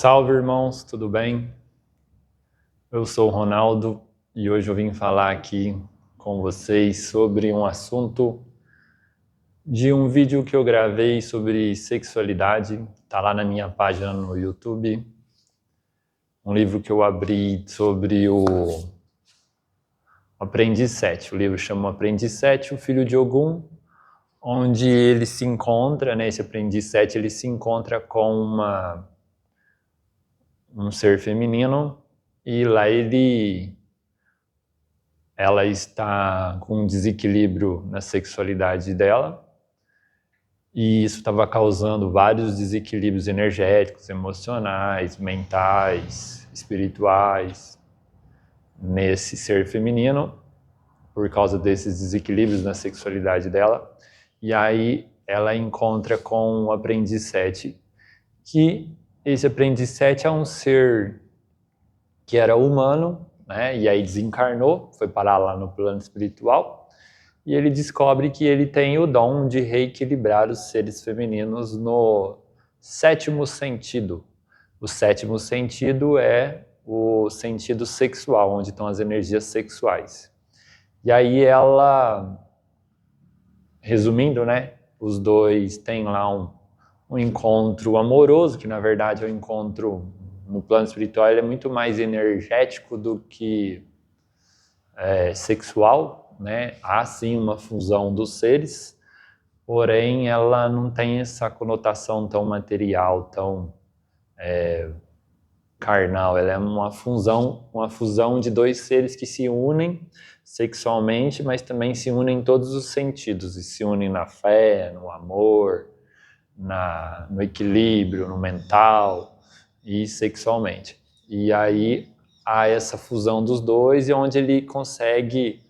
Salve, irmãos, tudo bem? Eu sou o Ronaldo e hoje eu vim falar aqui com vocês sobre um assunto de um vídeo que eu gravei sobre sexualidade. Tá lá na minha página no YouTube. Um livro que eu abri sobre o Aprendiz 7. O livro chama Aprendiz 7, o filho de Ogum, onde ele se encontra, esse Aprendiz 7, ele se encontra com um ser feminino e lá ela está com um desequilíbrio na sexualidade dela e isso estava causando vários desequilíbrios energéticos, emocionais, mentais, espirituais nesse ser feminino por causa desses desequilíbrios na sexualidade dela. E aí ela encontra com o Aprendiz 7, que esse Aprendiz 7 é um ser que era humano, e aí desencarnou, foi parar lá no plano espiritual, e ele descobre que ele tem o dom de reequilibrar os seres femininos no sétimo sentido. O sétimo sentido é o sentido sexual, onde estão as energias sexuais. E aí ela, resumindo, os dois têm lá um encontro amoroso, que na verdade é um encontro no plano espiritual, ele é muito mais energético do que sexual, Há sim uma fusão dos seres, porém ela não tem essa conotação tão material, tão carnal. Ela é uma fusão de dois seres que se unem sexualmente, mas também se unem em todos os sentidos, e se unem na fé, no amor, no equilíbrio, no mental e sexualmente. E aí há essa fusão dos dois, e onde ele consegue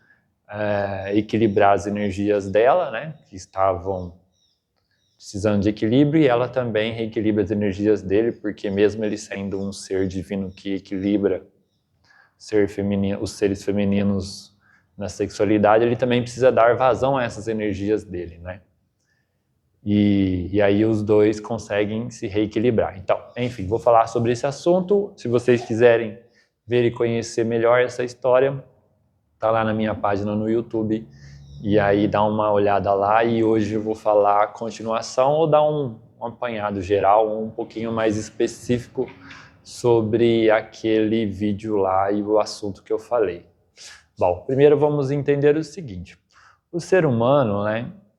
equilibrar as energias dela, que estavam precisando de equilíbrio, e ela também reequilibra as energias dele, porque mesmo ele sendo um ser divino que equilibra os seres femininos na sexualidade, ele também precisa dar vazão a essas energias dele, E aí os dois conseguem se reequilibrar. Então, enfim, vou falar sobre esse assunto. Se vocês quiserem ver e conhecer melhor essa história, tá lá na minha página no YouTube. E aí dá uma olhada lá, e hoje eu vou falar a continuação ou dar um apanhado geral, um pouquinho mais específico sobre aquele vídeo lá e o assunto que eu falei. Bom, primeiro vamos entender o seguinte. O ser humano,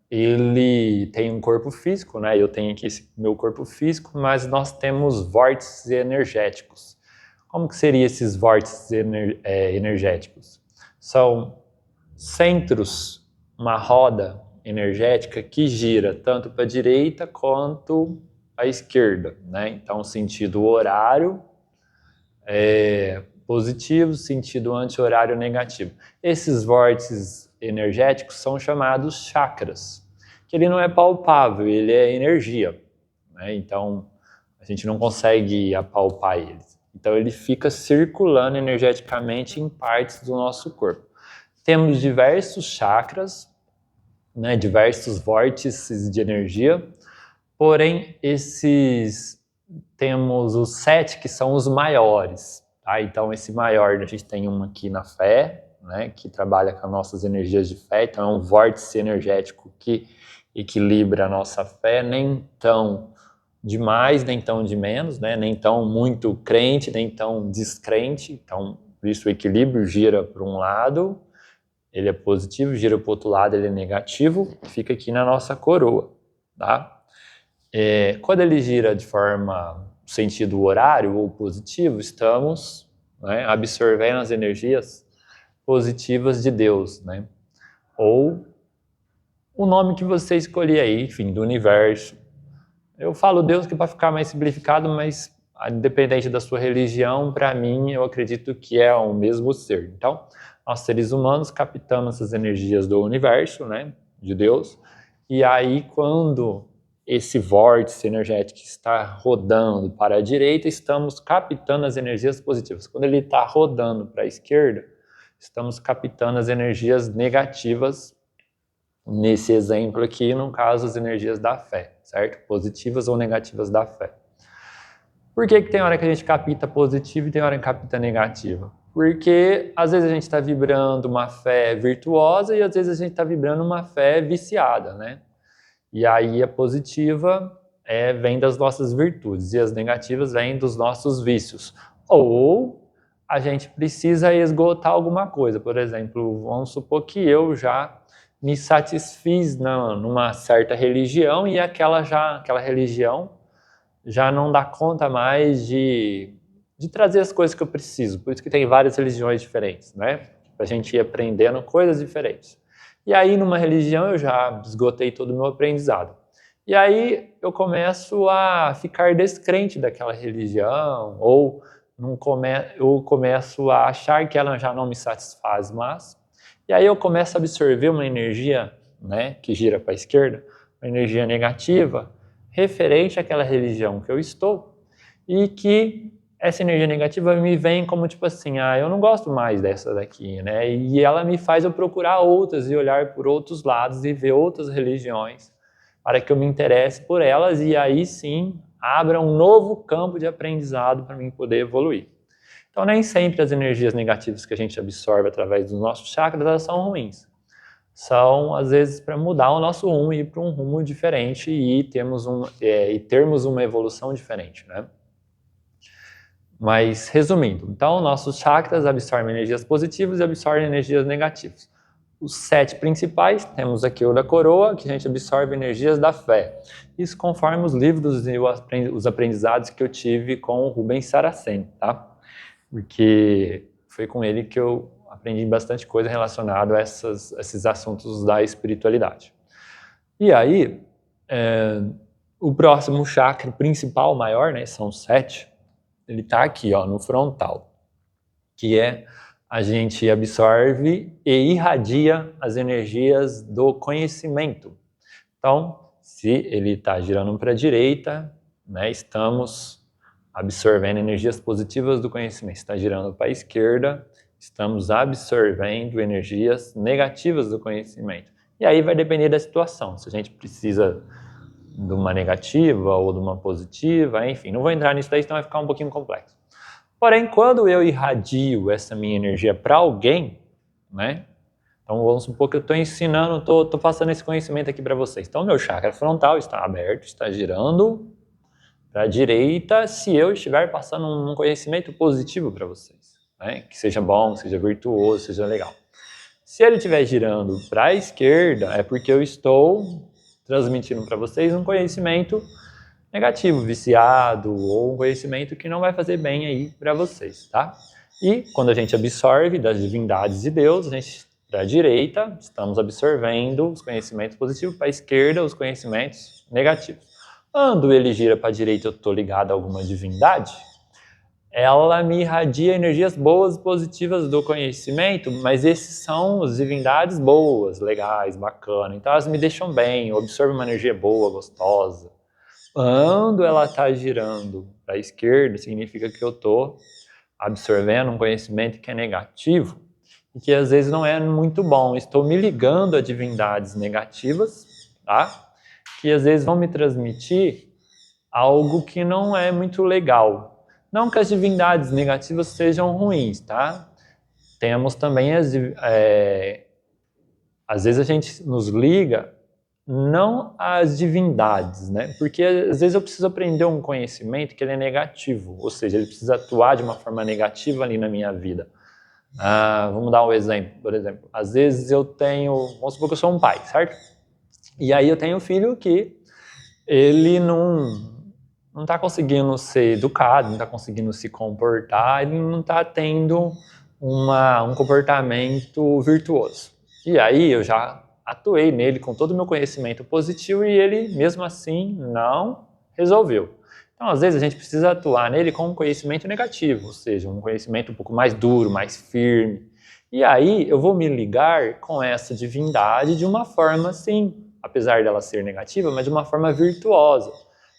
ele tem um corpo físico, eu tenho aqui esse meu corpo físico, mas nós temos vórtices energéticos. Como que seriam esses vórtices energéticos? São centros, uma roda energética que gira tanto para a direita quanto à esquerda, Então, sentido horário positivo, sentido anti-horário negativo. Esses vórtices energéticos são chamados chakras, que ele não é palpável, ele é energia, Então a gente não consegue apalpar eles. Então ele fica circulando energeticamente em partes do nosso corpo. Temos diversos chakras, diversos vórtices de energia, porém temos os 7 que são os maiores. Então esse maior, a gente tem um aqui na fé, que trabalha com as nossas energias de fé, então é um vórtice energético que equilibra a nossa fé, nem tão de mais, nem tão de menos, nem tão muito crente, nem tão descrente. Então, por isso o equilíbrio gira para um lado, ele é positivo, gira para o outro lado, ele é negativo, fica aqui na nossa coroa, Quando ele gira de forma sentido horário ou positivo, estamos absorvendo as energias positivas de Deus, ou o nome que você escolher aí, enfim, do universo. Eu falo Deus que para ficar mais simplificado, mas independente da sua religião, para mim, eu acredito que é o mesmo ser. Então, nós seres humanos captamos essas energias do universo, de Deus, e aí quando esse vórtice energético está rodando para a direita, estamos captando as energias positivas. Quando ele está rodando para a esquerda, estamos captando as energias negativas, nesse exemplo aqui, no caso, as energias da fé, certo? Positivas ou negativas da fé. Por que tem hora que a gente capta positiva e tem hora que capta negativa? Porque às vezes a gente está vibrando uma fé virtuosa e às vezes a gente está vibrando uma fé viciada, né? E aí a positiva vem das nossas virtudes e as negativas vêm dos nossos vícios. Ou a gente precisa esgotar alguma coisa. Por exemplo, vamos supor que eu já me satisfiz numa certa religião e aquela religião já não dá conta mais de trazer as coisas que eu preciso. Por isso que tem várias religiões diferentes, né? Para a gente ir aprendendo coisas diferentes. E aí, numa religião, eu já esgotei todo o meu aprendizado. E aí, eu começo a ficar descrente daquela religião, ou eu começo a achar que ela já não me satisfaz mais. E aí, eu começo a absorver uma energia, né, que gira para a esquerda, uma energia negativa, referente àquela religião que eu estou, e que essa energia negativa me vem como tipo assim, eu não gosto mais dessa daqui, né? E ela me faz eu procurar outras e olhar por outros lados e ver outras religiões para que eu me interesse por elas e aí sim abra um novo campo de aprendizado para mim poder evoluir. Então nem sempre as energias negativas que a gente absorve através dos nossos chakras elas são ruins. São às vezes para mudar o nosso rumo e ir para um rumo diferente e termos uma evolução diferente, né? Mas, resumindo, então, nossos chakras absorvem energias positivas e absorvem energias negativas. Os 7 principais, temos aqui o da coroa, que a gente absorve energias da fé. Isso conforme os livros e os aprendizados que eu tive com o Rubens Saraceni, tá? Porque foi com ele que eu aprendi bastante coisa relacionada a esses assuntos da espiritualidade. E aí, o próximo chakra principal, maior, né, são 7, ele está aqui, ó, no frontal, que a gente absorve e irradia as energias do conhecimento. Então, se ele está girando para a direita, né, estamos absorvendo energias positivas do conhecimento. Se está girando para a esquerda, estamos absorvendo energias negativas do conhecimento. E aí vai depender da situação, se a gente precisa de uma negativa ou de uma positiva, enfim, não vou entrar nisso daí, senão vai ficar um pouquinho complexo. Porém, quando eu irradio essa minha energia para alguém, né? Então vamos supor que eu estou ensinando, estou passando esse conhecimento aqui para vocês. Então meu chakra frontal está aberto, está girando para a direita, se eu estiver passando um conhecimento positivo para vocês, né? Que seja bom, seja virtuoso, seja legal. Se ele estiver girando para a esquerda, é porque eu estou transmitindo para vocês um conhecimento negativo, viciado, ou um conhecimento que não vai fazer bem aí para vocês, tá? E quando a gente absorve das divindades de Deus, a gente, para a direita, estamos absorvendo os conhecimentos positivos, para a esquerda, os conhecimentos negativos. Quando ele gira para a direita, eu estou ligado a alguma divindade, ela me irradia energias boas e positivas do conhecimento, mas esses são as divindades boas, legais, bacanas. Então elas me deixam bem, eu absorvo uma energia boa, gostosa. Quando ela está girando para a esquerda, significa que eu estou absorvendo um conhecimento que é negativo e que às vezes não é muito bom. Estou me ligando a divindades negativas, tá? Que às vezes vão me transmitir algo que não é muito legal. Não que as divindades negativas sejam ruins, tá? Temos também às vezes a gente nos liga não às divindades, né? Porque às vezes eu preciso aprender um conhecimento que ele é negativo, ou seja, ele precisa atuar de uma forma negativa ali na minha vida. Vamos dar um exemplo, por exemplo. Às vezes vamos supor que eu sou um pai, certo? E aí eu tenho um filho que ele não está conseguindo ser educado, não está conseguindo se comportar, ele não está tendo um comportamento virtuoso. E aí eu já atuei nele com todo o meu conhecimento positivo e ele, mesmo assim, não resolveu. Então, às vezes, a gente precisa atuar nele com um conhecimento negativo, ou seja, um conhecimento um pouco mais duro, mais firme. E aí eu vou me ligar com essa divindade de uma forma, assim, apesar dela ser negativa, mas de uma forma virtuosa.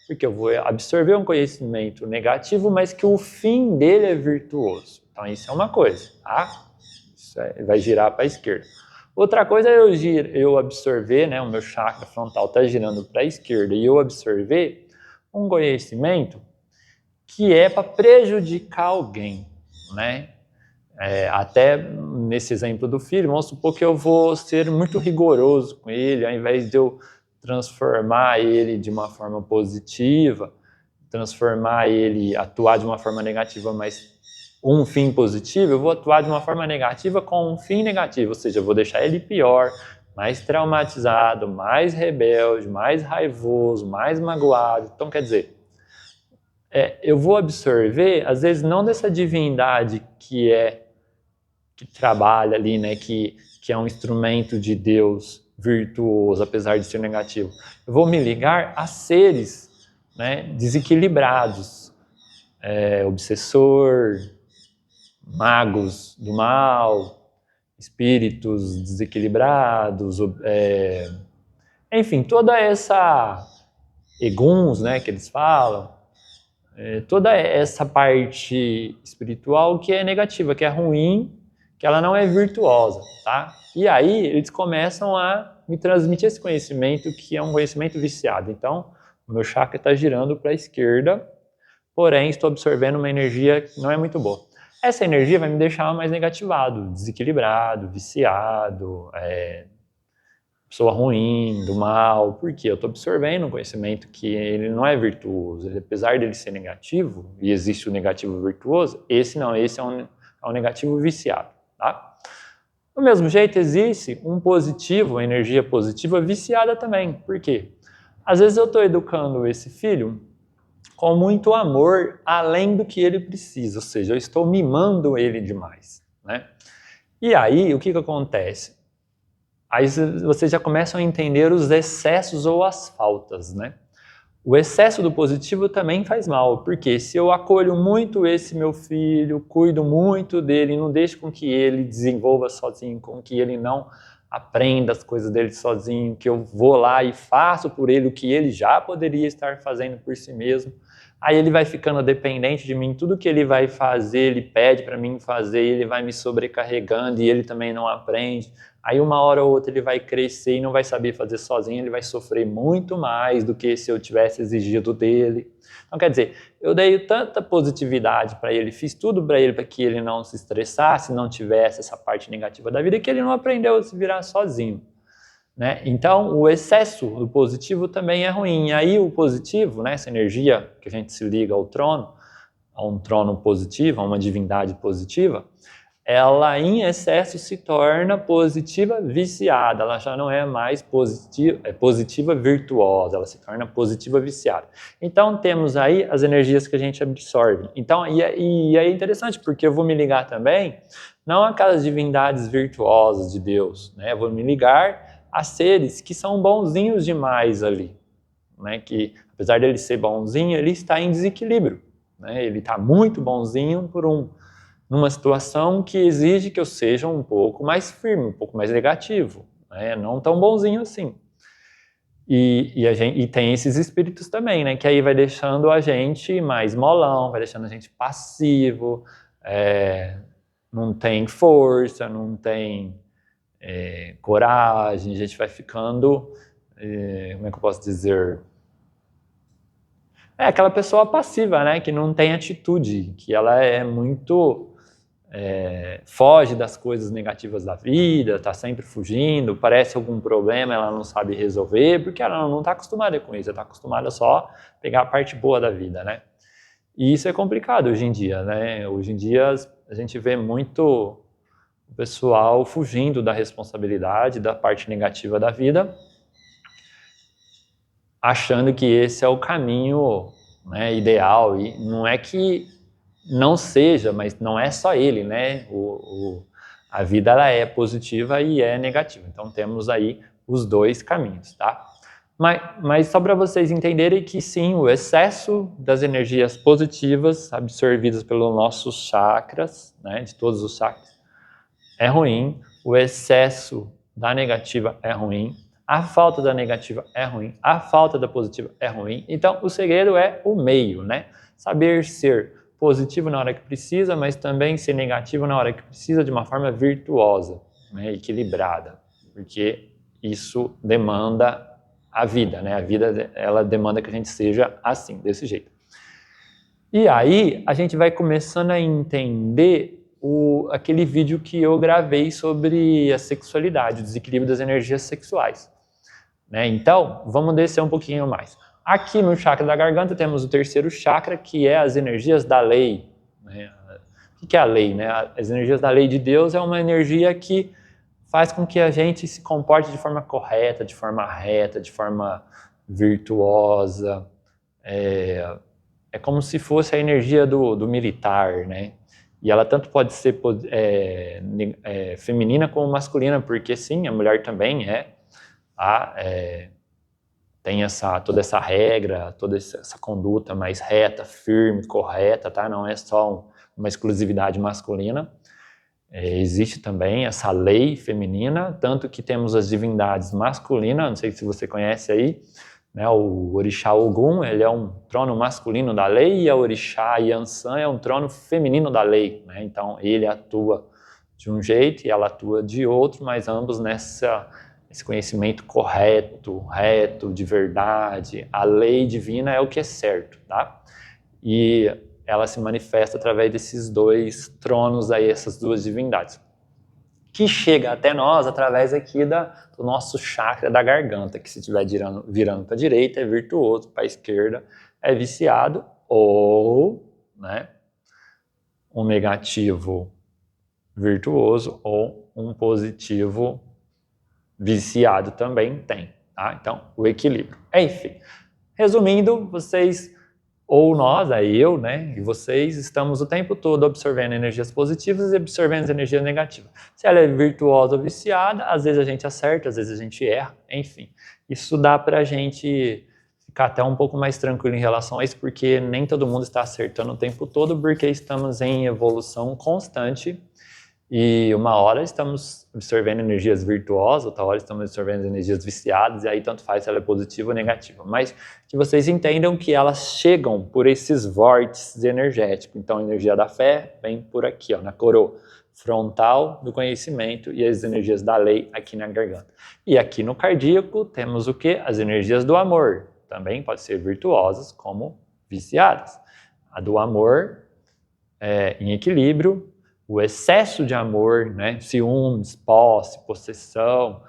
Porque eu vou absorver um conhecimento negativo, mas que o fim dele é virtuoso. Então isso é uma coisa, tá? Isso vai girar para a esquerda. Outra coisa é eu absorver, né? O meu chakra frontal está girando para a esquerda e eu absorver um conhecimento que é para prejudicar alguém, né? Até nesse exemplo do filho, vamos supor que eu vou ser muito rigoroso com ele, ao invés de eu transformar ele de uma forma positiva, transformar ele, atuar de uma forma negativa, mas um fim positivo, eu vou atuar de uma forma negativa com um fim negativo, ou seja, eu vou deixar ele pior, mais traumatizado, mais rebelde, mais raivoso, mais magoado. Então, quer dizer, eu vou absorver, às vezes, não dessa divindade que trabalha ali, né, que é um instrumento de Deus virtuoso, apesar de ser negativo. Eu vou me ligar a seres, né, desequilibrados, obsessor, magos do mal, espíritos desequilibrados, enfim, toda essa eguns, né, que eles falam, toda essa parte espiritual que é negativa, que é ruim, que ela não é virtuosa, tá? E aí eles começam a me transmitir esse conhecimento, que é um conhecimento viciado. Então, o meu chakra está girando para a esquerda, porém estou absorvendo uma energia que não é muito boa. Essa energia vai me deixar mais negativado, desequilibrado, viciado, pessoa ruim, do mal, porque eu estou absorvendo um conhecimento que ele não é virtuoso. Apesar dele ser negativo, e existe o negativo virtuoso, esse não, esse é um negativo viciado. Tá? Do mesmo jeito, existe um positivo, uma energia positiva viciada também. Por quê? Às vezes eu estou educando esse filho com muito amor, além do que ele precisa, ou seja, eu estou mimando ele demais, né? E aí, o que acontece? Aí vocês já começam a entender os excessos ou as faltas, né? O excesso do positivo também faz mal, porque se eu acolho muito esse meu filho, cuido muito dele, não deixo com que ele desenvolva sozinho, com que ele não aprenda as coisas dele sozinho, que eu vou lá e faço por ele o que ele já poderia estar fazendo por si mesmo, aí ele vai ficando dependente de mim, tudo que ele vai fazer, ele pede para mim fazer, ele vai me sobrecarregando e ele também não aprende. Aí uma hora ou outra ele vai crescer e não vai saber fazer sozinho, ele vai sofrer muito mais do que se eu tivesse exigido dele. Então, quer dizer, eu dei tanta positividade para ele, fiz tudo para ele para que ele não se estressasse, não tivesse essa parte negativa da vida, que ele não aprendeu a se virar sozinho, né? Então, o excesso do positivo também é ruim. E aí o positivo, né, essa energia que a gente se liga ao trono, a um trono positivo, a uma divindade positiva, ela em excesso se torna positiva viciada, ela já não é mais positiva virtuosa, ela se torna positiva viciada. Então temos aí as energias que a gente absorve. Então, e é interessante, porque eu vou me ligar também, não aquelas divindades virtuosas de Deus, né? Eu vou me ligar a seres que são bonzinhos demais ali, né? Que apesar dele ser bonzinho, ele está em desequilíbrio, né? Ele está muito bonzinho numa situação que exige que eu seja um pouco mais firme, um pouco mais negativo, né? Não tão bonzinho assim. E tem esses espíritos também, né? Que aí vai deixando a gente mais molão, vai deixando a gente passivo, não tem força, não tem coragem, a gente vai ficando, como é que eu posso dizer? Aquela pessoa passiva, né? Que não tem atitude, que ela é muito... foge das coisas negativas da vida, está sempre fugindo, parece algum problema, ela não sabe resolver, porque ela não está acostumada com isso, ela está acostumada só a pegar a parte boa da vida, né? E isso é complicado hoje em dia, né? Hoje em dia a gente vê muito o pessoal fugindo da responsabilidade, da parte negativa da vida, achando que esse é o caminho, né, ideal, e não é que não seja, mas não é só ele, né? A vida ela é positiva e é negativa. Então temos aí os dois caminhos, tá? Mas só para vocês entenderem que sim, o excesso das energias positivas absorvidas pelos nossos chakras, né, de todos os chakras, é ruim. O excesso da negativa é ruim. A falta da negativa é ruim. A falta da positiva é ruim. Então o segredo é o meio, né? Saber ser positivo na hora que precisa, mas também ser negativo na hora que precisa de uma forma virtuosa, né, equilibrada, porque isso demanda a vida, né? A vida ela demanda que a gente seja assim, desse jeito. E aí a gente vai começando a entender aquele vídeo que eu gravei sobre a sexualidade, o desequilíbrio das energias sexuais, né? Então, vamos descer um pouquinho mais. Aqui no chakra da garganta temos o terceiro chakra, que é as energias da lei, né? O que é a lei, né? As energias da lei de Deus é uma energia que faz com que a gente se comporte de forma correta, de forma reta, de forma virtuosa. É como se fosse a energia do militar, né? E ela tanto pode ser feminina como masculina, porque sim, a mulher também tem toda essa regra, toda essa conduta mais reta, firme, correta, tá? Não é só uma exclusividade masculina. Existe também essa lei feminina, tanto que temos as divindades masculinas, não sei se você conhece aí, né? O orixá Ogum, ele é um trono masculino da lei, e a orixá Yansan é um trono feminino da lei, né? Então ele atua de um jeito e ela atua de outro, mas ambos esse conhecimento correto, reto, de verdade. A lei divina é o que é certo, tá? E ela se manifesta através desses dois tronos aí, essas duas divindades, que chega até nós através aqui do nosso chakra da garganta, que se estiver virando para a direita é virtuoso, para a esquerda é viciado, ou, né, um negativo virtuoso ou um positivo viciado também tem, tá? Então, o equilíbrio. Enfim, resumindo, vocês ou nós, aí eu, né, e vocês, estamos o tempo todo absorvendo energias positivas e absorvendo as energias negativas. Se ela é virtuosa ou viciada, às vezes a gente acerta, às vezes a gente erra, enfim. Isso dá pra gente ficar até um pouco mais tranquilo em relação a isso, porque nem todo mundo está acertando o tempo todo, porque estamos em evolução constante. E uma hora estamos absorvendo energias virtuosas, outra hora estamos absorvendo energias viciadas, e aí tanto faz se ela é positiva ou negativa. Mas que vocês entendam que elas chegam por esses vórtices energéticos. Então a energia da fé vem por aqui, ó, na coroa frontal do conhecimento, e as energias da lei aqui na garganta. E aqui no cardíaco temos o quê? As energias do amor. Também pode ser virtuosas como viciadas. A do amor em equilíbrio. O excesso de amor, né, ciúmes, posse, possessão,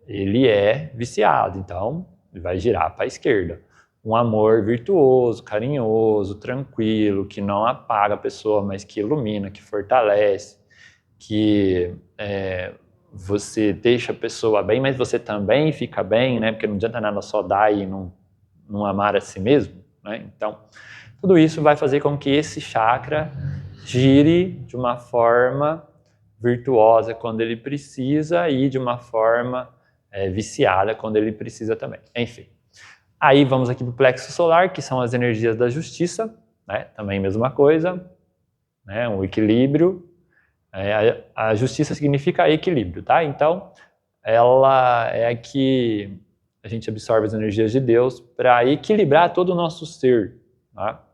ele é viciado, então ele vai girar para a esquerda. Um amor virtuoso, carinhoso, tranquilo, que não apaga a pessoa, mas que ilumina, que fortalece, que você deixa a pessoa bem, mas você também fica bem, né, porque não adianta nada só dar e não amar a si mesmo, né? Então, tudo isso vai fazer com que esse chakra gire de uma forma virtuosa quando ele precisa e de uma forma viciada quando ele precisa também. Enfim, aí vamos aqui para o plexo solar, que são as energias da justiça, né? Também mesma coisa, né? Um equilíbrio. A justiça significa equilíbrio, tá? Então, ela é aqui a gente absorve as energias de Deus para equilibrar todo o nosso ser, tá?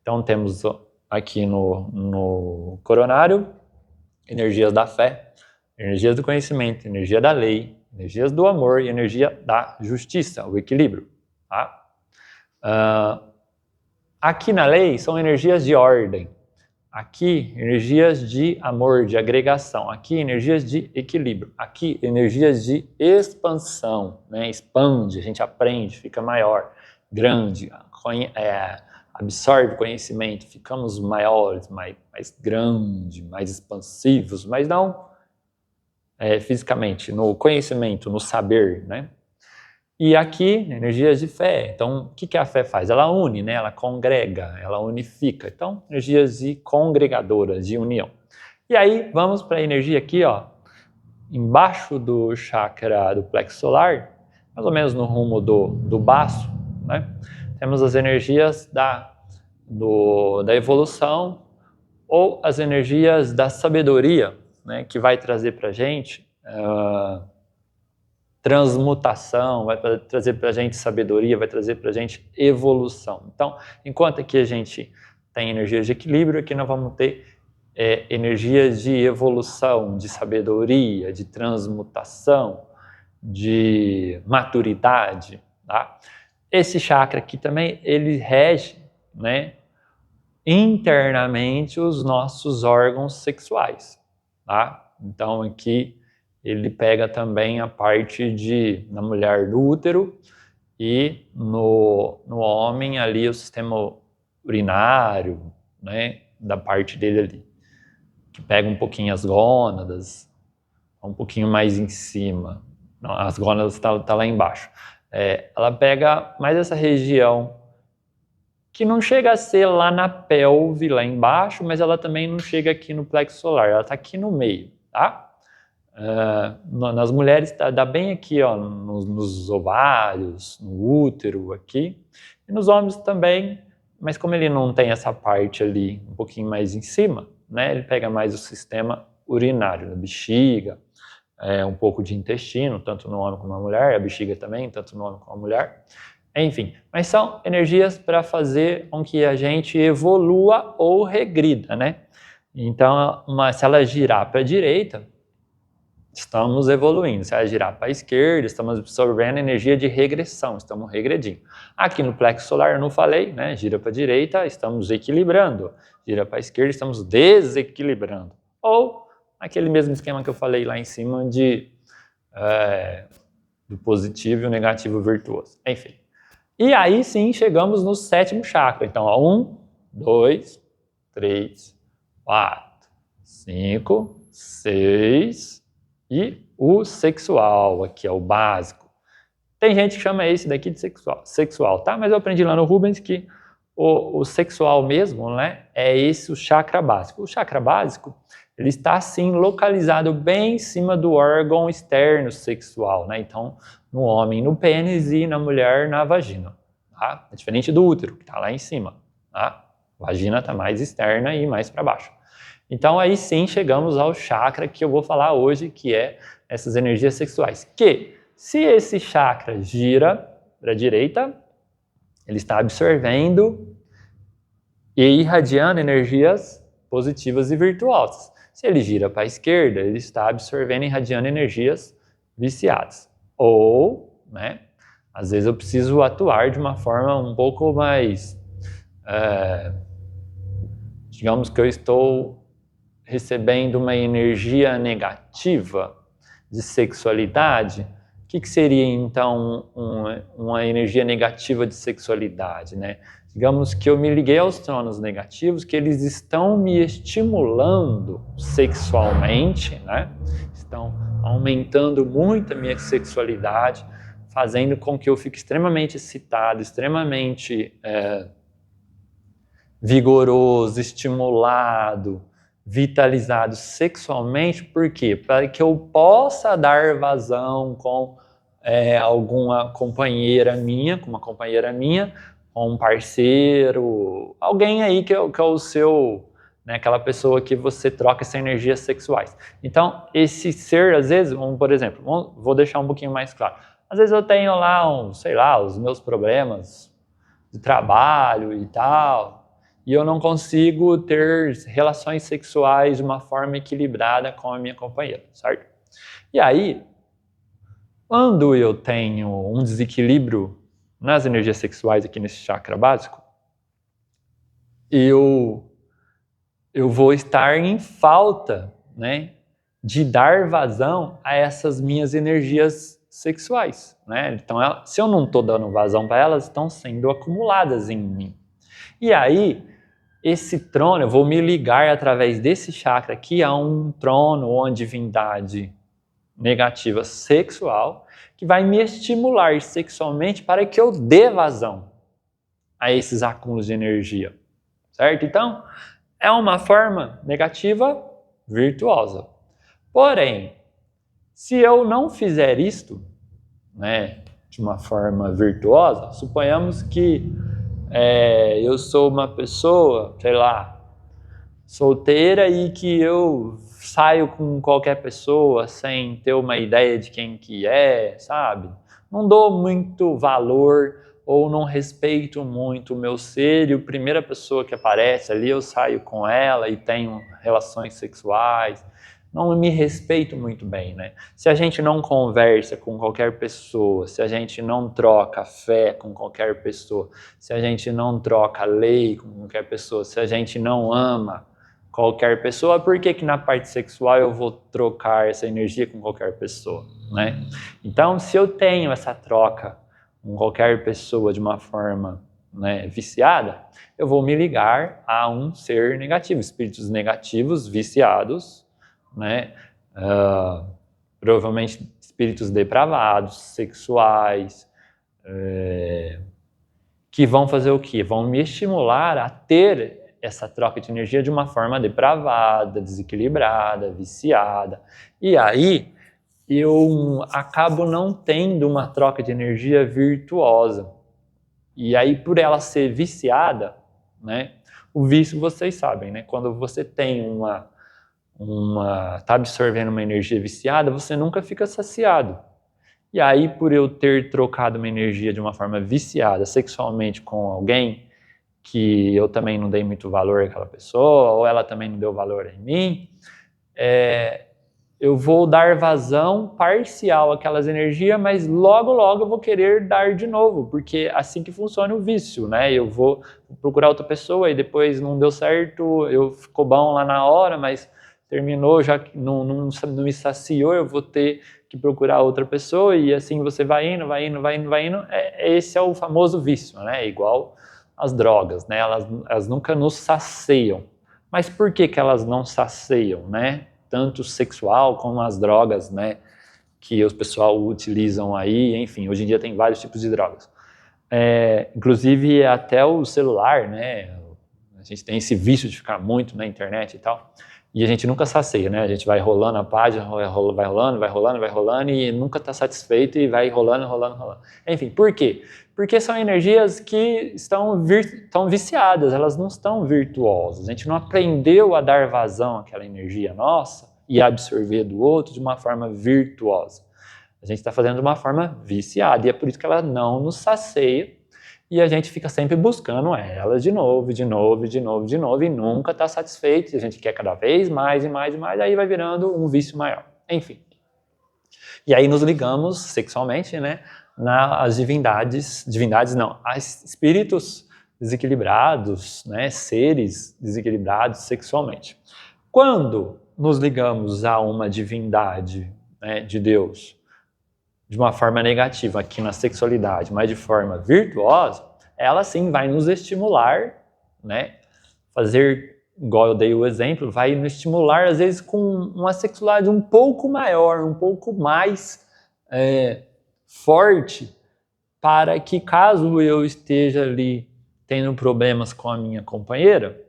Então, temos aqui no coronário, energias da fé, energias do conhecimento, energia da lei, energias do amor e energia da justiça, o equilíbrio. Tá? Aqui na lei são energias de ordem, aqui energias de amor, de agregação, aqui energias de equilíbrio, aqui energias de expansão, né? Expande, a gente aprende, fica maior, grande, absorve conhecimento, ficamos maiores, mais grandes, mais expansivos, mas não fisicamente, no conhecimento, no saber, né? E aqui, energias de fé. Então, o que a fé faz? Ela une, né? Ela congrega, ela unifica. Então, energias congregadoras, de união. E aí, vamos para a energia aqui, ó, embaixo do chakra do plexo solar, mais ou menos no rumo do baço, né? Temos as energias da evolução ou as energias da sabedoria, né, que vai trazer para a gente transmutação, vai trazer para a gente sabedoria, vai trazer para a gente evolução. Então, enquanto aqui a gente tem energias de equilíbrio, aqui nós vamos ter energias de evolução, de sabedoria, de transmutação, de maturidade, tá? Esse chakra aqui também, ele rege, né, internamente os nossos órgãos sexuais, tá? Então aqui ele pega também a parte na mulher do útero e no homem ali o sistema urinário, né, da parte dele ali, que pega um pouquinho as gônadas, um pouquinho mais em cima. Não, as gônadas tá lá embaixo. Ela pega mais essa região que não chega a ser lá na pelve, lá embaixo, mas ela também não chega aqui no plexo solar, ela está aqui no meio, tá? Nas mulheres dá bem aqui, ó, nos ovários, no útero aqui, e nos homens também, mas como ele não tem essa parte ali um pouquinho mais em cima, né, ele pega mais o sistema urinário, na bexiga, um pouco de intestino, tanto no homem como na mulher, a bexiga também, tanto no homem como na mulher. Enfim, mas são energias para fazer com que a gente evolua ou regrida, né? Então, se ela girar para a direita, estamos evoluindo. Se ela girar para a esquerda, estamos absorvendo energia de regressão, estamos regredindo. Aqui no plexo solar, eu não falei, né? Gira para a direita, estamos equilibrando. Gira para a esquerda, estamos desequilibrando. Ou aquele mesmo esquema que eu falei lá em cima do positivo e o negativo virtuoso. Enfim. E aí sim chegamos no sétimo chakra. Então, 1, 2, 3, 4, 5, 6 e o sexual, aqui é o básico. Tem gente que chama esse daqui de sexual, tá? Mas eu aprendi lá no Rubens que o sexual mesmo, né, é esse o chakra básico. O chakra básico, ele está assim localizado bem em cima do órgão externo sexual, né? Então, no homem no pênis e na mulher na vagina, tá? É diferente do útero, que está lá em cima, tá? A vagina está mais externa e mais para baixo. Então aí sim chegamos ao chakra que eu vou falar hoje, que é essas energias sexuais. Que se esse chakra gira para a direita, ele está absorvendo e irradiando energias positivas e virtuosas. Se ele gira para a esquerda, ele está absorvendo e irradiando energias viciadas. Ou, né, às vezes eu preciso atuar de uma forma um pouco mais... digamos que eu estou recebendo uma energia negativa de sexualidade. O que seria, então, uma energia negativa de sexualidade, né? Digamos que eu me liguei aos tronos negativos, que eles estão me estimulando sexualmente, né? Estão aumentando muito a minha sexualidade, fazendo com que eu fique extremamente excitado, extremamente vigoroso, estimulado, vitalizado sexualmente. Por quê? Para que eu possa dar vazão com alguma companheira minha, com um parceiro, alguém aí que é o seu, né, aquela pessoa que você troca essa energia sexuais. Então, esse ser, às vezes, por exemplo, vou deixar um pouquinho mais claro. Às vezes eu tenho lá, os meus problemas de trabalho e tal, e eu não consigo ter relações sexuais de uma forma equilibrada com a minha companheira, certo? E aí, quando eu tenho um desequilíbrio nas energias sexuais aqui nesse chakra básico, eu vou estar em falta, né, de dar vazão a essas minhas energias sexuais, né? Então, se eu não estou dando vazão para elas, estão sendo acumuladas em mim. E aí, esse trono, eu vou me ligar através desse chakra aqui a um trono ou uma divindade negativa sexual que vai me estimular sexualmente para que eu dê vazão a esses acúmulos de energia, certo? Então, é uma forma negativa virtuosa. Porém, se eu não fizer isto, né, de uma forma virtuosa, suponhamos que eu sou uma pessoa, sei lá, solteira e que eu saio com qualquer pessoa sem ter uma ideia de quem que é, sabe? Não dou muito valor ou não respeito muito o meu ser e a primeira pessoa que aparece ali eu saio com ela e tenho relações sexuais. não me respeito muito bem, né? Se a gente não conversa com qualquer pessoa, se a gente não troca fé com qualquer pessoa, se a gente não troca lei com qualquer pessoa, se a gente não ama qualquer pessoa, por que na parte sexual eu vou trocar essa energia com qualquer pessoa, né? Então, se eu tenho essa troca com qualquer pessoa de uma forma, né, viciada, eu vou me ligar a um ser negativo, espíritos negativos, viciados, né? Provavelmente espíritos depravados, sexuais, que vão fazer o quê? Vão me estimular a ter essa troca de energia de uma forma depravada, desequilibrada, viciada. E aí eu acabo não tendo uma troca de energia virtuosa. E aí, por ela ser viciada, né? O vício, vocês sabem, né? Quando você tem tá absorvendo uma energia viciada, você nunca fica saciado. E aí, por eu ter trocado uma energia de uma forma viciada sexualmente com alguém que eu também não dei muito valor àquela pessoa, ou ela também não deu valor em mim, eu vou dar vazão parcial àquelas energias, mas logo, logo eu vou querer dar de novo, porque é assim que funciona o vício, né? Eu vou procurar outra pessoa e depois não deu certo, eu ficou bom lá na hora, mas terminou, já que não me saciou, eu vou ter que procurar outra pessoa e assim você vai indo. Esse é o famoso vício, né? Igual as drogas, né? Elas nunca nos saciam. Mas por que elas não saciam, né? Tanto sexual como as drogas, né, que os pessoal utilizam aí, enfim, hoje em dia tem vários tipos de drogas. Inclusive até o celular, né, a gente tem esse vício de ficar muito na internet e tal, e a gente nunca sacia, né, a gente vai rolando a página, vai rolando e nunca está satisfeito e vai rolando. Enfim, por quê? Porque são energias que estão viciadas, elas não estão virtuosas. A gente não aprendeu a dar vazão àquela energia nossa e absorver do outro de uma forma virtuosa. A gente está fazendo de uma forma viciada e é por isso que ela não nos sacia e a gente fica sempre buscando ela de novo e nunca está satisfeito. A gente quer cada vez mais e aí vai virando um vício maior. Enfim. E aí nos ligamos sexualmente, né? As divindades não, as espíritos desequilibrados, né, seres desequilibrados sexualmente. Quando nos ligamos a uma divindade, né, de Deus, de uma forma negativa aqui na sexualidade, mas de forma virtuosa, ela sim vai nos estimular, né, fazer, igual eu dei o exemplo, vai nos estimular às vezes com uma sexualidade um pouco maior, um pouco mais forte, para que caso eu esteja ali tendo problemas com a minha companheira,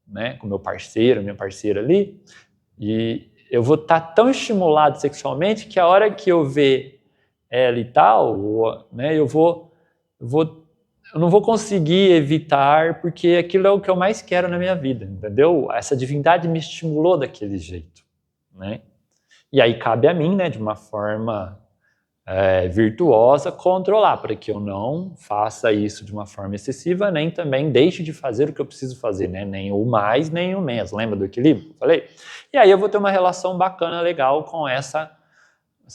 né, com meu parceiro, minha parceira ali, e eu vou estar tão estimulado sexualmente que a hora que eu ver ela e tal, né, eu não vou conseguir evitar, porque aquilo é o que eu mais quero na minha vida, entendeu? Essa divindade me estimulou daquele jeito, né? E aí cabe a mim, né, de uma forma virtuosa, controlar, para que eu não faça isso de uma forma excessiva, nem também deixe de fazer o que eu preciso fazer, né? Nem o mais, nem o menos. Lembra do equilíbrio que eu falei? E aí eu vou ter uma relação bacana, legal com essa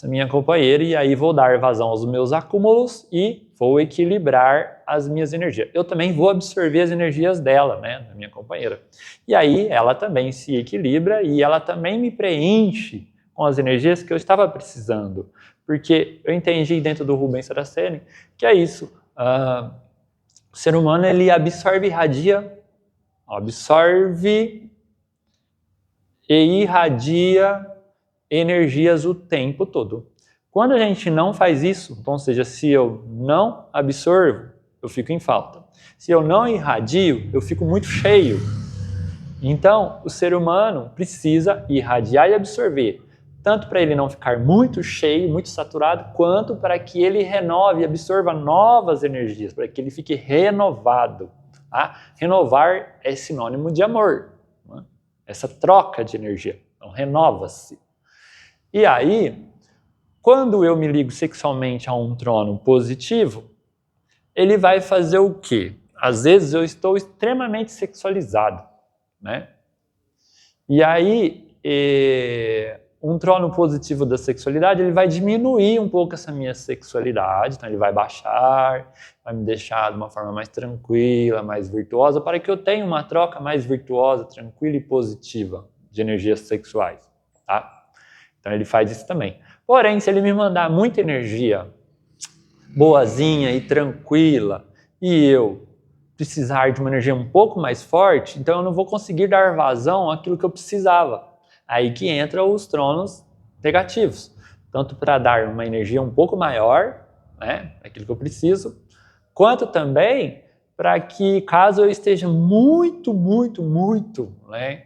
minha companheira, e aí vou dar vazão aos meus acúmulos e vou equilibrar as minhas energias. Eu também vou absorver as energias dela, né, da minha companheira. E aí ela também se equilibra e ela também me preenche com as energias que eu estava precisando. Porque eu entendi dentro do Rubens Saraceni que é isso. O ser humano, ele absorve e irradia energias o tempo todo. Quando a gente não faz isso, então, ou seja, se eu não absorvo, eu fico em falta. Se eu não irradio, eu fico muito cheio. Então, o ser humano precisa irradiar e absorver, tanto para ele não ficar muito cheio, muito saturado, quanto para que ele renove e absorva novas energias, para que ele fique renovado. Tá? Renovar é sinônimo de amor, né? Essa troca de energia. Então, renova-se. E aí, quando eu me ligo sexualmente a um trono positivo, ele vai fazer o quê? Às vezes eu estou extremamente sexualizado, né? E aí um trono positivo da sexualidade, ele vai diminuir um pouco essa minha sexualidade, então ele vai baixar, vai me deixar de uma forma mais tranquila, mais virtuosa, para que eu tenha uma troca mais virtuosa, tranquila e positiva de energias sexuais, tá? Então ele faz isso também. Porém, se ele me mandar muita energia boazinha e tranquila, e eu precisar de uma energia um pouco mais forte, então eu não vou conseguir dar vazão àquilo que eu precisava. Aí que entra os tronos negativos, tanto para dar uma energia um pouco maior, né, aquilo que eu preciso, quanto também para que, caso eu esteja muito, né,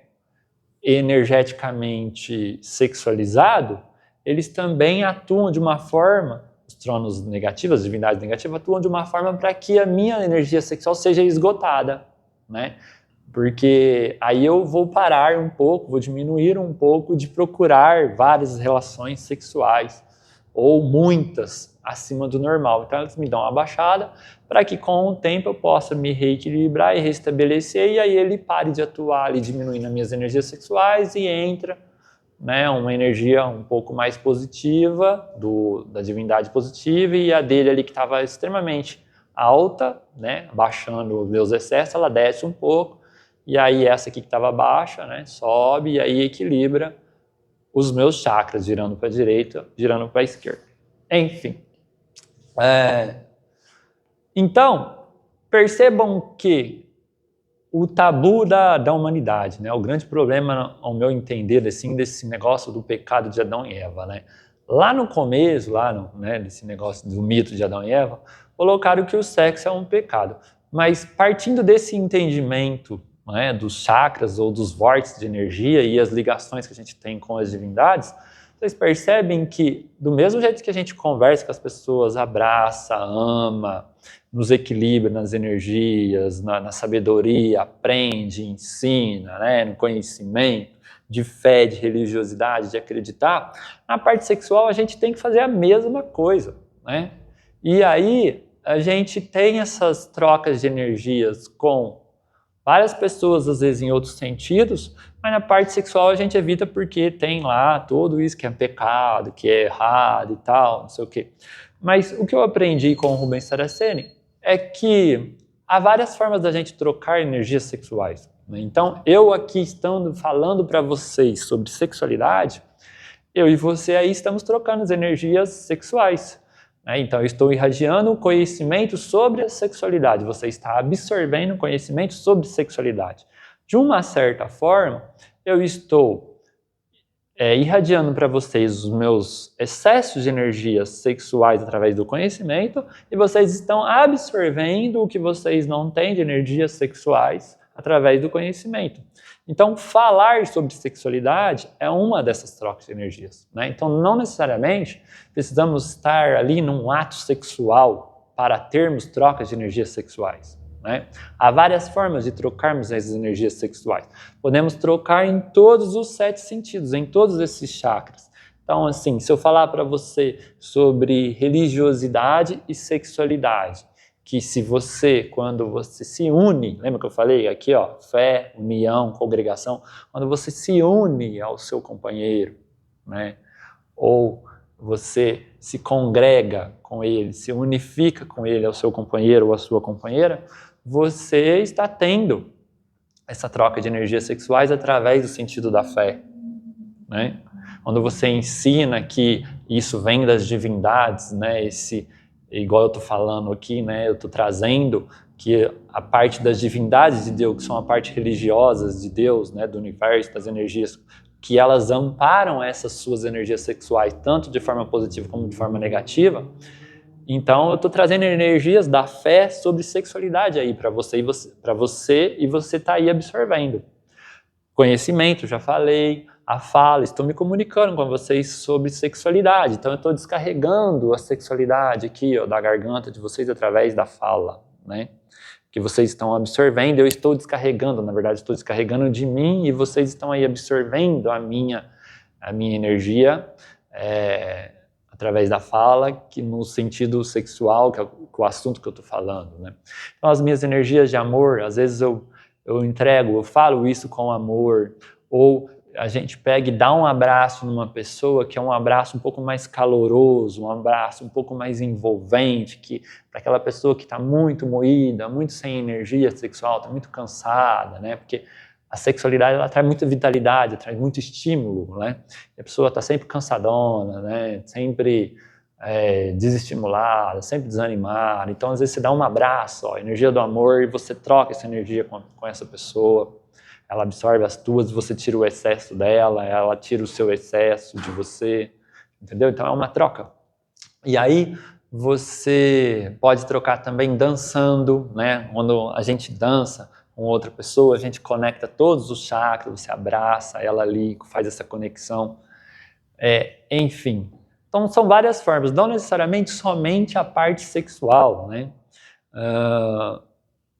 energeticamente sexualizado, eles também atuam de uma forma, os tronos negativos, as divindades negativas, atuam de uma forma para que a minha energia sexual seja esgotada, né? Porque aí eu vou parar um pouco, vou diminuir um pouco de procurar várias relações sexuais, ou muitas acima do normal. Então elas me dão uma baixada para que com o tempo eu possa me reequilibrar e restabelecer, e aí ele pare de atuar ali, diminuindo as minhas energias sexuais, e entra, né, uma energia um pouco mais positiva, da divindade positiva, e a dele ali que estava extremamente alta, né, baixando os meus excessos, ela desce um pouco, e aí essa aqui que estava baixa, né, sobe, e aí equilibra os meus chakras, girando para a direita, girando para a esquerda. Enfim. Então, percebam que o tabu da humanidade, né, o grande problema, ao meu entender, assim, desse negócio do pecado de Adão e Eva, né, lá no começo, né, desse negócio do mito de Adão e Eva, colocaram que o sexo é um pecado. Mas partindo desse entendimento, né, dos chakras ou dos vórtices de energia e as ligações que a gente tem com as divindades, vocês percebem que, do mesmo jeito que a gente conversa com as pessoas, abraça, ama, nos equilibra nas energias, na sabedoria, aprende, ensina, né, no conhecimento, de fé, de religiosidade, de acreditar, na parte sexual a gente tem que fazer a mesma coisa, né? E aí a gente tem essas trocas de energias com várias pessoas, às vezes em outros sentidos, mas na parte sexual a gente evita porque tem lá tudo isso que é pecado, que é errado e tal, não sei o quê. Mas o que eu aprendi com o Rubens Saraceni é que há várias formas da gente trocar energias sexuais, né? Então, eu aqui estando falando para vocês sobre sexualidade, eu e você aí estamos trocando as energias sexuais, né? Então, eu estou irradiando conhecimento sobre a sexualidade, você está absorvendo conhecimento sobre sexualidade. De uma certa forma, eu estou irradiando para vocês os meus excessos de energias sexuais através do conhecimento, e vocês estão absorvendo o que vocês não têm de energias sexuais através do conhecimento. Então, falar sobre sexualidade é uma dessas trocas de energias, né? Então, não necessariamente precisamos estar ali num ato sexual para termos trocas de energias sexuais, né? Há várias formas de trocarmos as energias sexuais. Podemos trocar em todos os 7 sentidos, em todos esses chakras. Então, assim, se eu falar para você sobre religiosidade e sexualidade, que se você, quando você se une, lembra que eu falei aqui, ó, fé, união, congregação, quando você se une ao seu companheiro, né, ou você se congrega com ele, se unifica com ele, ao seu companheiro ou à sua companheira, você está tendo essa troca de energias sexuais através do sentido da fé, né? Quando você ensina que isso vem das divindades, né? Igual eu estou falando aqui, né? Eu estou trazendo que a parte das divindades de Deus, que são a parte religiosas de Deus, né? Do universo, das energias, que elas amparam essas suas energias sexuais, tanto de forma positiva como de forma negativa. Então, eu estou trazendo energias da fé sobre sexualidade aí para você, e você está aí absorvendo. Conhecimento, já falei, a fala, estou me comunicando com vocês sobre sexualidade. Então, eu estou descarregando a sexualidade aqui, ó, da garganta de vocês através da fala, né? Que vocês estão absorvendo, eu estou descarregando, na verdade, estou descarregando de mim e vocês estão aí absorvendo a minha energia, através da fala, que no sentido sexual, que é o assunto que eu estou falando, né? Então, as minhas energias de amor, às vezes eu entrego, eu falo isso com amor, ou a gente pega e dá um abraço numa pessoa que é um abraço um pouco mais caloroso, um abraço um pouco mais envolvente, que para aquela pessoa que está muito moída, muito sem energia sexual, está muito cansada, né? Porque a sexualidade ela traz muita vitalidade, traz muito estímulo, né? E a pessoa está sempre cansadona, né? Sempre desestimulada, sempre desanimada. Então, às vezes, você dá um abraço, ó, energia do amor, e você troca essa energia com essa pessoa. Ela absorve as tuas, você tira o excesso dela, ela tira o seu excesso de você, entendeu? Então é uma troca. E aí você pode trocar também dançando, né? Quando a gente dança com outra pessoa, a gente conecta todos os chakras, você abraça ela ali, faz essa conexão. Enfim, então são várias formas, não necessariamente somente a parte sexual, né?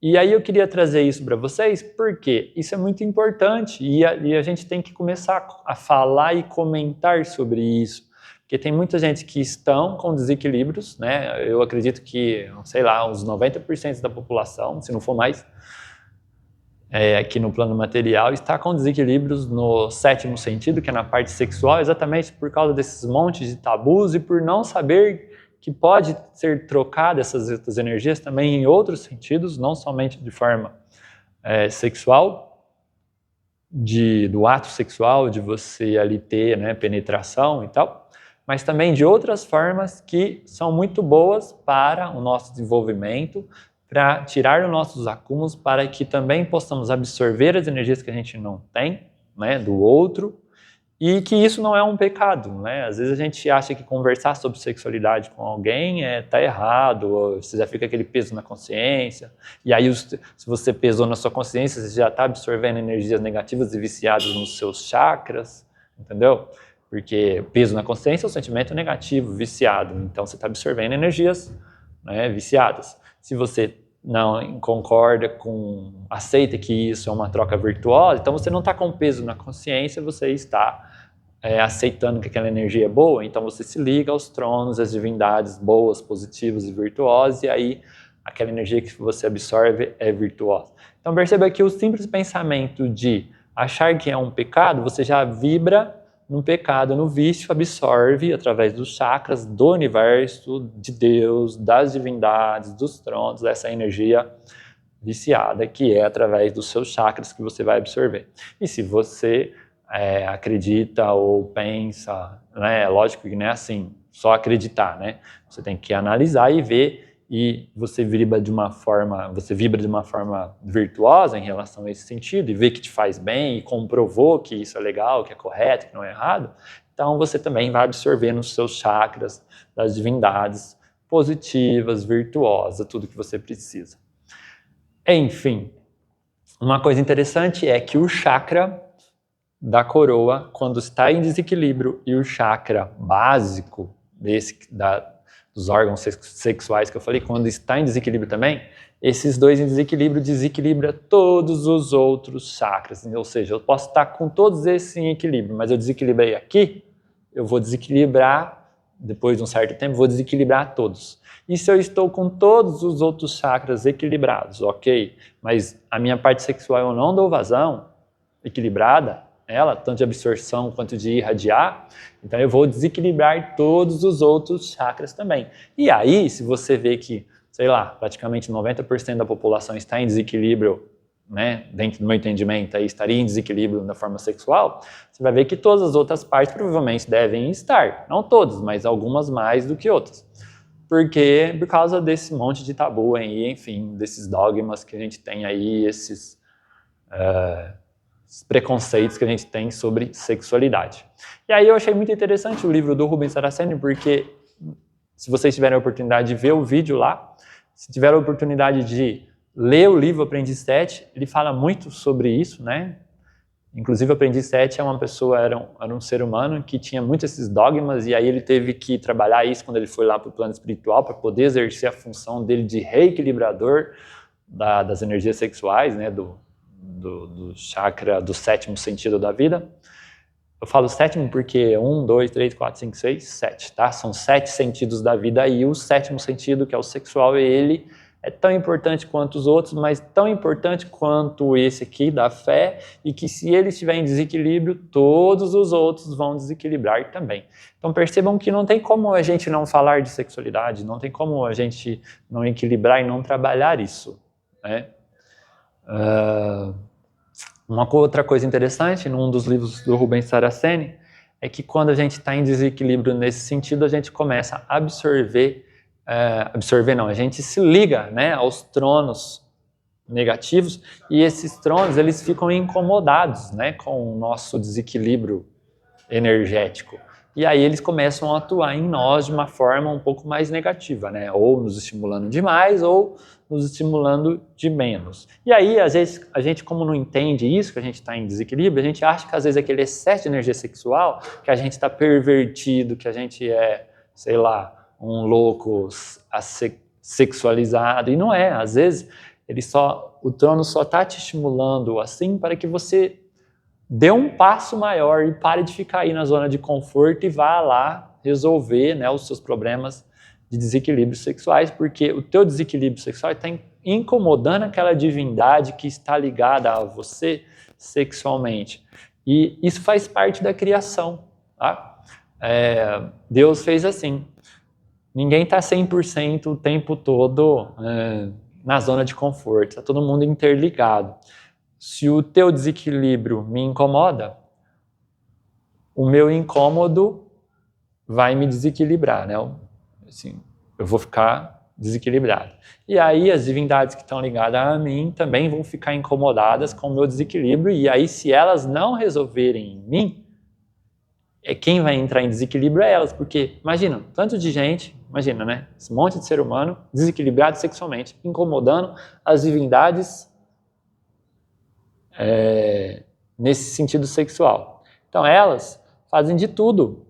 E aí eu queria trazer isso para vocês, porque isso é muito importante e a gente tem que começar a falar e comentar sobre isso, porque tem muita gente que estão com desequilíbrios, né? Eu acredito que, sei lá, uns 90% da população, se não for mais, aqui no plano material, está com desequilíbrios no 7º sentido, que é na parte sexual, exatamente por causa desses montes de tabus e por não saber que pode ser trocada essas energias também em outros sentidos, não somente de forma sexual, do ato sexual, de você ali ter, né, penetração e tal, mas também de outras formas que são muito boas para o nosso desenvolvimento, para tirar os nossos acúmulos, para que também possamos absorver as energias que a gente não tem, né, do outro, e que isso não é um pecado, né? Às vezes a gente acha que conversar sobre sexualidade com alguém tá errado, você já fica aquele peso na consciência, e aí se você pesou na sua consciência, você já está absorvendo energias negativas e viciadas nos seus chakras, entendeu? Porque peso na consciência é um sentimento negativo, viciado, então você está absorvendo energias, né, viciadas. Se você não concorda aceita que isso é uma troca virtuosa, então você não está com peso na consciência, você está aceitando que aquela energia é boa, então você se liga aos tronos, às divindades boas, positivas e virtuosas, e aí aquela energia que você absorve é virtuosa. Então perceba que o simples pensamento de achar que é um pecado, você já vibra no pecado, no vício, absorve através dos chakras, do universo, de Deus, das divindades, dos tronos, essa energia viciada, que é através dos seus chakras que você vai absorver. E se você acredita ou pensa, né, lógico que não é assim, só acreditar, né? Você tem que analisar e ver, e você vibra de uma forma virtuosa em relação a esse sentido, e vê que te faz bem, e comprovou que isso é legal, que é correto, que não é errado, então você também vai absorver nos seus chakras das divindades positivas, virtuosas, tudo que você precisa. Enfim, uma coisa interessante é que o chakra da coroa, quando está em desequilíbrio, e o chakra básico dos órgãos sexuais que eu falei, quando está em desequilíbrio também, esses dois em desequilíbrio desequilibra todos os outros chakras. Ou seja, eu posso estar com todos esses em equilíbrio, mas eu desequilibrei aqui, eu vou desequilibrar, depois de um certo tempo, vou desequilibrar todos. E se eu estou com todos os outros chakras equilibrados, ok, mas a minha parte sexual eu não dou vazão, equilibrada, ela, tanto de absorção quanto de irradiar, então eu vou desequilibrar todos os outros chakras também. E aí, se você vê que, sei lá, praticamente 90% da população está em desequilíbrio, né, dentro do meu entendimento, aí estaria em desequilíbrio na forma sexual, você vai ver que todas as outras partes provavelmente devem estar. Não todas, mas algumas mais do que outras. Por causa desse monte de tabu aí, enfim, desses dogmas que a gente tem aí, esses preconceitos que a gente tem sobre sexualidade. E aí eu achei muito interessante o livro do Rubens Saraceni, porque se vocês tiverem a oportunidade de ver o vídeo lá, se tiverem a oportunidade de ler o livro Aprendiz 7, ele fala muito sobre isso, né? Inclusive o Aprendiz 7 é uma pessoa, era um ser humano que tinha muitos esses dogmas, e aí ele teve que trabalhar isso quando ele foi lá para o plano espiritual, para poder exercer a função dele de reequilibrador das energias sexuais, né? Do chakra do 7º sentido da vida. Eu falo 7º porque 1, 2, 3, 4, 5, 6, 7, tá? São 7 sentidos da vida, e o 7º sentido, que é o sexual, ele é tão importante quanto os outros, mas tão importante quanto esse aqui da fé, e que se ele estiver em desequilíbrio, todos os outros vão desequilibrar também. Então percebam que não tem como a gente não falar de sexualidade, não tem como a gente não equilibrar e não trabalhar isso, né? Uma outra coisa interessante, num dos livros do Rubens Saraceni, é que quando a gente está em desequilíbrio nesse sentido, a gente começa a a gente se liga, né, aos tronos negativos, e esses tronos eles ficam incomodados, né, com o nosso desequilíbrio energético. E aí eles começam a atuar em nós de uma forma um pouco mais negativa, né? Ou nos estimulando demais, ou nos estimulando de menos. E aí, às vezes, a gente, como não entende isso, que a gente está em desequilíbrio, a gente acha que às vezes aquele excesso de energia sexual, que a gente está pervertido, que a gente é, sei lá, um louco sexualizado. E não é, às vezes, o trono só está te estimulando assim para que você dê um passo maior e pare de ficar aí na zona de conforto e vá lá resolver, né, os seus problemas de desequilíbrios sexuais, porque o teu desequilíbrio sexual está incomodando aquela divindade que está ligada a você sexualmente. E isso faz parte da criação. Tá? Deus fez assim. Ninguém está 100% o tempo todo na zona de conforto, está todo mundo interligado. Se o teu desequilíbrio me incomoda, o meu incômodo vai me desequilibrar, né? Assim, eu vou ficar desequilibrado. E aí as divindades que estão ligadas a mim também vão ficar incomodadas com o meu desequilíbrio, e aí se elas não resolverem em mim, quem vai entrar em desequilíbrio é elas, porque imagina, tanto de gente, imagina, né? Esse monte de ser humano desequilibrado sexualmente, incomodando as divindades nesse sentido sexual. Então elas fazem de tudo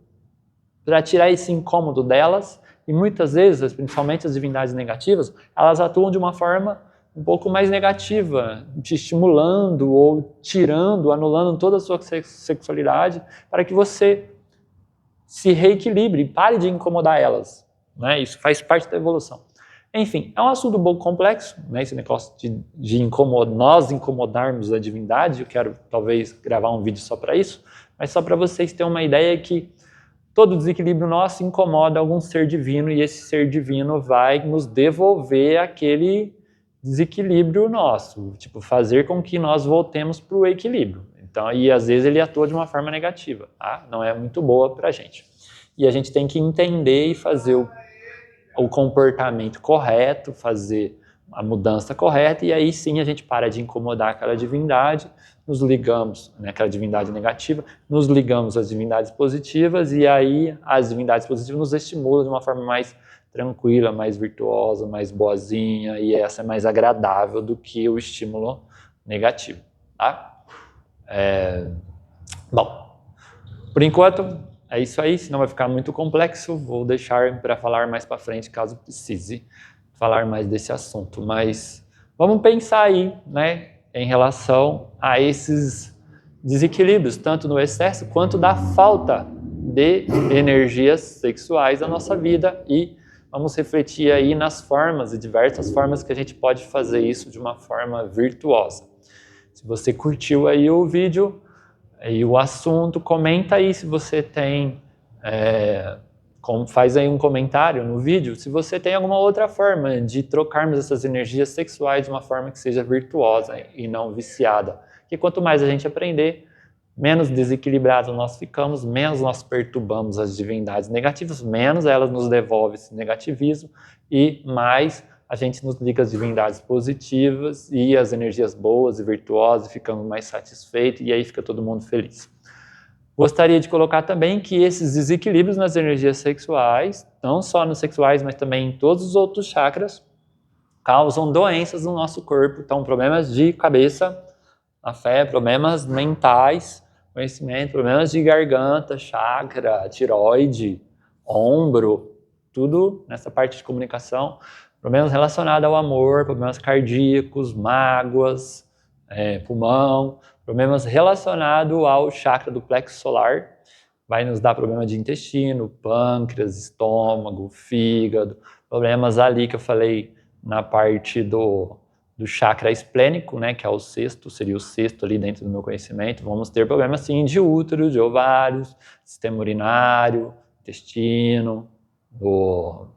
para tirar esse incômodo delas, e muitas vezes, principalmente as divindades negativas, elas atuam de uma forma um pouco mais negativa, te estimulando ou tirando, anulando toda a sua sexualidade para que você se reequilibre e pare de incomodar elas, né? Isso faz parte da evolução. Enfim, é um assunto um pouco complexo, né? Esse negócio de nós incomodarmos a divindade. Eu quero talvez gravar um vídeo só para isso, mas só para vocês terem uma ideia que todo desequilíbrio nosso incomoda algum ser divino, e esse ser divino vai nos devolver aquele desequilíbrio nosso, tipo, fazer com que nós voltemos para o equilíbrio. Então, e às vezes ele atua de uma forma negativa, tá? Não é muito boa para a gente. E a gente tem que entender e fazer o comportamento correto, fazer a mudança correta, e aí sim a gente para de incomodar aquela divindade, nos ligamos, né, aquela divindade negativa, nos ligamos às divindades positivas, e aí as divindades positivas nos estimulam de uma forma mais tranquila, mais virtuosa, mais boazinha, e essa é mais agradável do que o estímulo negativo. Tá? Bom, por enquanto é isso aí, senão vai ficar muito complexo, vou deixar para falar mais para frente, caso precise falar mais desse assunto. Mas vamos pensar aí, né, em relação a esses desequilíbrios, tanto no excesso quanto da falta de energias sexuais na nossa vida, e vamos refletir aí nas formas e diversas formas que a gente pode fazer isso de uma forma virtuosa. Se você curtiu aí o vídeo e o assunto, comenta aí se você tem, faz aí um comentário no vídeo, se você tem alguma outra forma de trocarmos essas energias sexuais de uma forma que seja virtuosa e não viciada. Porque quanto mais a gente aprender, menos desequilibrados nós ficamos, menos nós perturbamos as divindades negativas, menos elas nos devolvem esse negativismo, e mais a gente nos liga às divindades positivas e às energias boas e virtuosas, e ficamos mais satisfeitos, e aí fica todo mundo feliz. Gostaria de colocar também que esses desequilíbrios nas energias sexuais, não só nos sexuais, mas também em todos os outros chakras, causam doenças no nosso corpo. Então, problemas de cabeça, a fé, problemas mentais, conhecimento, problemas de garganta, chakra, tireoide, ombro, tudo nessa parte de comunicação. Problemas relacionados ao amor, problemas cardíacos, mágoas, pulmão, problemas relacionados ao chakra do plexo solar, vai nos dar problema de intestino, pâncreas, estômago, fígado, problemas ali que eu falei na parte do chakra esplênico, né, que é o sexto, seria o sexto ali dentro do meu conhecimento, vamos ter problemas sim de útero, de ovários, sistema urinário, intestino, no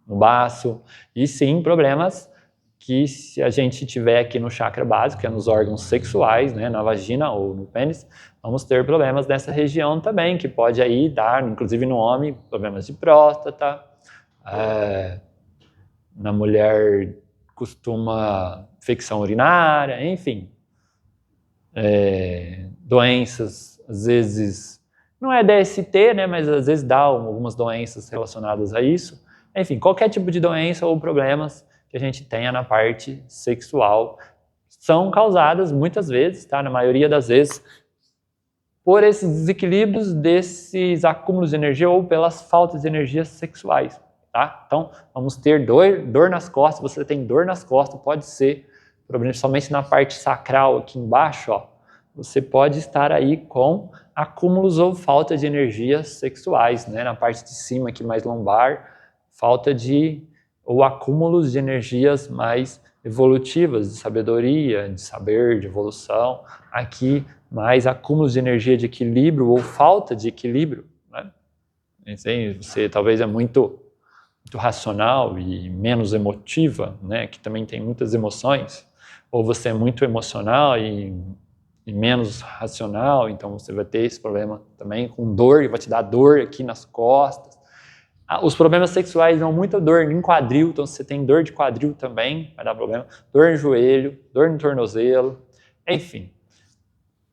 baço, e sim problemas que se a gente tiver aqui no chakra básico, que é nos órgãos sexuais, né, na vagina ou no pênis, vamos ter problemas nessa região também, que pode aí dar, inclusive no homem, problemas de próstata, na mulher costuma infecção urinária, enfim, doenças, às vezes, não é DST, né, mas às vezes dá algumas doenças relacionadas a isso. Enfim, qualquer tipo de doença ou problemas que a gente tenha na parte sexual são causadas muitas vezes, tá, na maioria das vezes, por esses desequilíbrios, desses acúmulos de energia ou pelas faltas de energias sexuais. Tá? Então, vamos ter dor nas costas. Você tem dor nas costas, pode ser problema somente na parte sacral aqui embaixo, ó. Você pode estar aí com acúmulos ou falta de energias sexuais, né? Na parte de cima aqui mais lombar, falta de ou acúmulos de energias mais evolutivas, de sabedoria, de saber, de evolução. Aqui mais acúmulos de energia de equilíbrio ou falta de equilíbrio, né? Você talvez é muito racional e menos emotiva, né, que também tem muitas emoções, ou você é muito emocional e menos racional, então você vai ter esse problema também com dor, vai te dar dor aqui nas costas. Os problemas sexuais dão muita dor em quadril, então se você tem dor de quadril também, vai dar problema, dor no joelho, dor no tornozelo, enfim.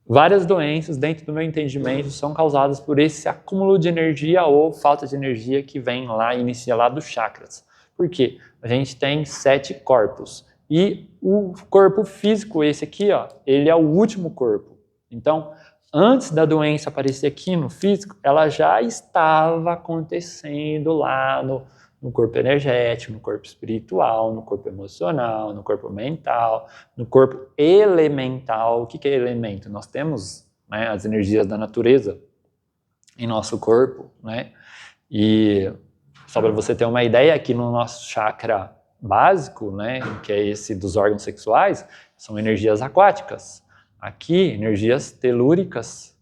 Várias doenças, dentro do meu entendimento, são causadas por esse acúmulo de energia ou falta de energia que vem lá, inicia lá dos chakras. Por quê? A gente tem 7 corpos e o corpo físico, esse aqui, ó, ele é o último corpo. Então, antes da doença aparecer aqui no físico, ela já estava acontecendo lá no corpo energético, no corpo espiritual, no corpo emocional, no corpo mental, no corpo elemental. O que é elemento? Nós temos, né, as energias da natureza em nosso corpo, né? E só para você ter uma ideia, aqui no nosso chakra básico, né, que é esse dos órgãos sexuais, são energias aquáticas. Aqui, energias telúricas,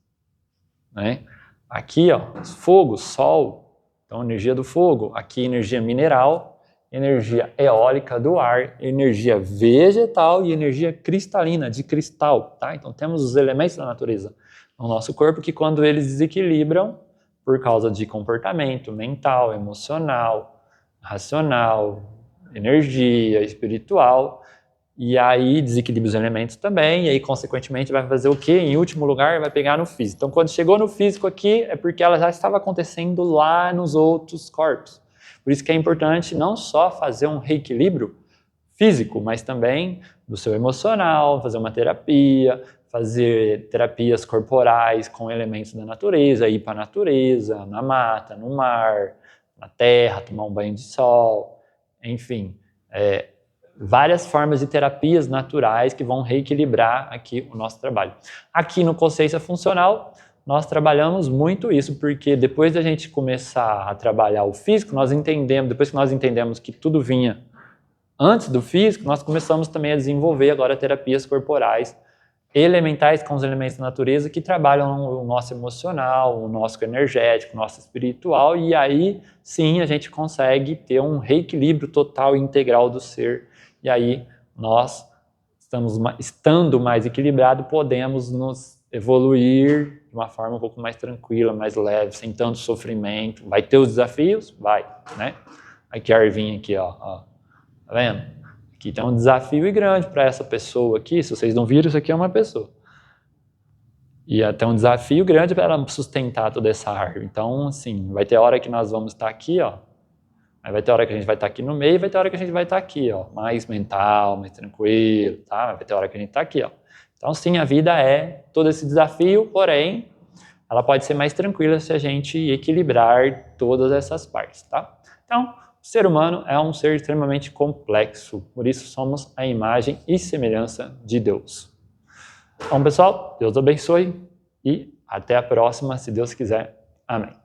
né? Aqui, ó, fogo, sol. Então, energia do fogo, aqui energia mineral, energia eólica do ar, energia vegetal e energia cristalina, de cristal, tá? Então, temos os elementos da natureza no nosso corpo que quando eles desequilibram, por causa de comportamento mental, emocional, racional, energia, espiritual, e aí desequilibra os elementos também, e aí consequentemente vai fazer o quê? Em último lugar vai pegar no físico. Então quando chegou no físico aqui é porque ela já estava acontecendo lá nos outros corpos. Por isso que é importante não só fazer um reequilíbrio físico, mas também do seu emocional, fazer uma terapia, fazer terapias corporais com elementos da natureza, ir para a natureza, na mata, no mar, na terra, tomar um banho de sol, enfim, várias formas de terapias naturais que vão reequilibrar aqui o nosso trabalho. Aqui no Consciência Funcional, nós trabalhamos muito isso, porque depois da gente começar a trabalhar o físico, depois que nós entendemos que tudo vinha antes do físico, nós começamos também a desenvolver agora terapias corporais elementais com os elementos da natureza que trabalham o nosso emocional, o nosso energético, o nosso espiritual, e aí sim a gente consegue ter um reequilíbrio total e integral do ser. E aí nós, estando mais equilibrado, podemos nos evoluir de uma forma um pouco mais tranquila, mais leve, sem tanto sofrimento. Vai ter os desafios? Vai, né? Aqui a Arvinha aqui, ó, tá vendo? Aqui tem um desafio grande para essa pessoa aqui. Se vocês não viram, isso aqui é uma pessoa. E até um desafio grande para ela sustentar toda essa árvore. Então, assim, vai ter hora que nós vamos estar aqui, ó. Aí vai ter hora que a gente vai estar aqui no meio, vai ter hora que a gente vai estar aqui, ó, mais mental, mais tranquilo, tá? Vai ter hora que a gente está aqui, ó. Então, sim, a vida é todo esse desafio, porém, ela pode ser mais tranquila se a gente equilibrar todas essas partes, tá? Então, o ser humano é um ser extremamente complexo, por isso somos a imagem e semelhança de Deus. Bom, pessoal, Deus abençoe e até a próxima, se Deus quiser. Amém.